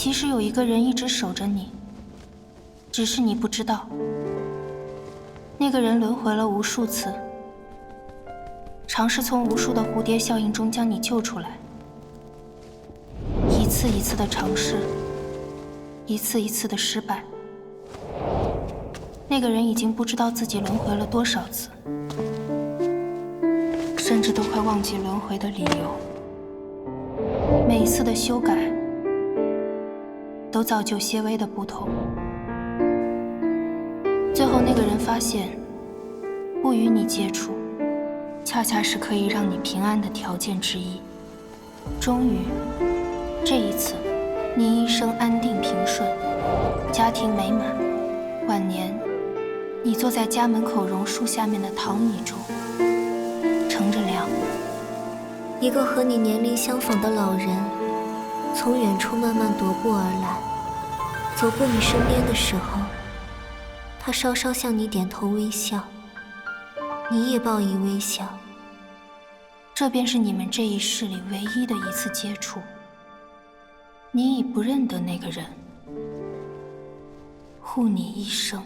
其实有一个人一直守着你，只是你不知道。那个人轮回了无数次，尝试从无数的蝴蝶效应中将你救出来，一次一次的尝试，一次一次的失败。那个人已经不知道自己轮回了多少次，甚至都快忘记轮回的理由。每一次的修改都造就些微的不同。最后那个人发现，不与你接触，恰恰是可以让你平安的条件之一。终于，这一次，你一生安定平顺，家庭美满。晚年，你坐在家门口榕树下面的躺椅中，乘着凉。一个和你年龄相仿的老人，从远处慢慢踱步而来，走过你身边的时候，他稍稍向你点头微笑，你也报以微笑。这便是你们这一世里唯一的一次接触。你已不认得那个人，护你一生。